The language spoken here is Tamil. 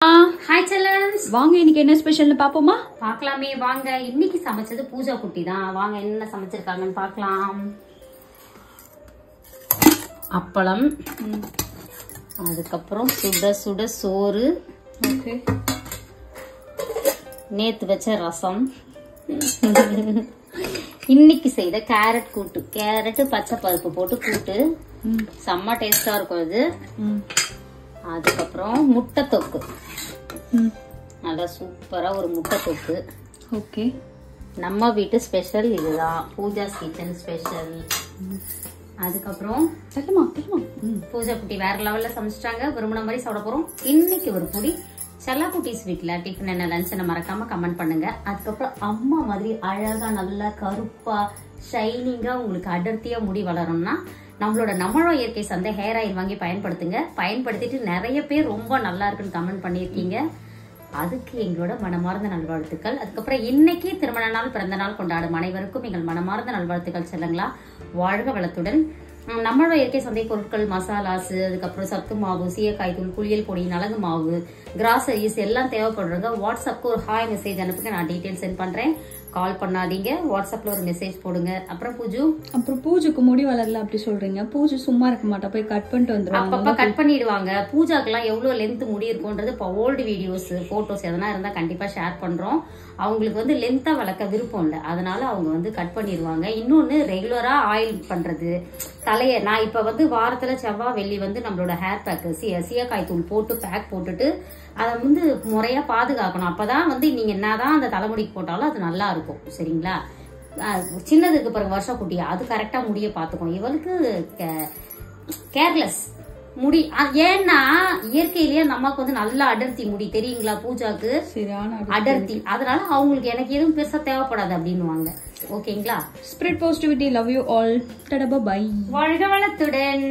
ஹாய் செல்லன்ஸ், வாங்க இன்னைக்கு என்ன ஸ்பெஷல்னு பாப்போமா? பார்க்கலாமே வாங்க. இன்னைக்கு சமைச்சது பூஜா குட்டி தான். வாங்க என்ன சமைச்சிருக்காங்கன்னு பார்க்கலாம். அப்பளம், அதுக்கப்புறம் சுட சுட சோறு, ஓகே, நேத்து வச்ச ரசம், இன்னைக்கு செய்த கேரட் கூட்டு. கேரட் பச்சை பருப்பு போட்டு கூட்டு செம்ம டேஸ்டா இருக்கும் இது. அதுக்கப்புறம் முட்டை தொக்கு, நல்லா சூப்பரா ஒரு முட்டை தொக்கு. ஓகே, நம்ம வீட்டு ஸ்பெஷல் இதுதான், பூஜா கிச்சன் ஸ்பெஷல். அதுக்கப்புறம் பூஜா குட்டி வேற லெவல்ல சமைச்சிட்டாங்க. விரும்பின மாதிரி சாப்பிட போறோம். இன்னைக்கு ஒரு புடி செல்லா குட்டி ஸ்வீட்ல டிஃபன் என்ன லஞ்ச் மறக்காம கமெண்ட் பண்ணுங்க. அதுக்கப்புறம் அம்மா மாதிரி அழகா நல்லா கருப்பா ஷைனிங்கா உங்களுக்கு அடர்த்தியா முடி வளரணும்னா நம்மளோட இயற்கை சந்தை ஹேர் ஆயில் வாங்கி பயன்படுத்துங்க. பயன்படுத்திட்டு நிறைய பேர் ரொம்ப நல்லா இருக்குன்னு கமெண்ட் பண்ணியிருக்கீங்க. அதுக்கு எங்களோட மனமார்ந்த நல்வாழ்த்துக்கள். அதுக்கப்புறம் இன்னைக்கு திருமண நாள், பிறந்த நாள் கொண்டாடும் அனைவருக்கும் எங்கள் மனமார்ந்த நல்வாழ்த்துக்கள். செல்லுங்களா, வாழ்க வளத்துடன். நம்மளோட இயற்கை சந்தை பொருட்கள், மசாலாஸ், அதுக்கப்புறம் சத்து மாவு, சீயக்காய் தூள், குளியல் பொடி, நலங்கு மாவு, கிராசரிஸ் எல்லாம் தேவைப்படுறத வாட்ஸ்அப்க்கு ஒரு ஹாய் மெசேஜ் அனுப்புங்க. நான் டீட்டெயில் சென்ட் பண்றேன். கால் பண்ணாதீங்க, வாட்ஸ்அப்ல ஒரு மெசேஜ் போடுங்க. அப்புறம் பூஜைக்கு முடி வளரல அப்படி சொல்றீங்க. பூஜை சும்மா இருக்க மாட்டா, போய் கட் பண்ணிட்டு வந்துருவாங்க. அப்பப்ப கட் பண்ணிடுவாங்க. பூஜாக்கெல்லாம் எவ்வளவு லென்த் முடி இருக்கும்ன்றது இப்போ ஓல்டு வீடியோஸ், போட்டோஸ் எதனா இருந்தா கண்டிப்பா ஷேர் பண்றோம். அவங்களுக்கு லென்த்தா வளர்க்க விருப்பம் இல்லை, அதனால அவங்க கட் பண்ணிடுவாங்க. இன்னொன்னு ரெகுலரா ஆயில் பண்றது தலைய. நான் இப்ப வாரத்துல செவ்வாய் வெள்ளி நம்மளோட ஹேர் பேக் சீயக்காய் தூள் போட்டு பேக் போட்டுட்டு அதை முறையா பாதுகாக்கணும். அப்பதான் நீங்க என்னதான் அந்த தலைமுடிக்கு போட்டாலும் அது நல்லா இருக்கும். சரிங்களா? சின்னதுக்கு பிறகு வருஷம் குட்டியா அது கரெக்டா முடிய பாத்துக்கும். இவளுக்கு கேர்லெஸ் முடி. ஏன்னா இயற்கையிலேயே நமக்கு நல்ல அடர்த்தி முடி தெரியுங்களா, பூஜாக்கு அடர்த்தி. அதனால அவங்களுக்கு எனக்கு எதுவும் பெருசா தேவைப்படாது அப்படின்னு. ஓகேங்களா? Spread positivity. Love you all. Bye. வாழ்க வளத்துடன்.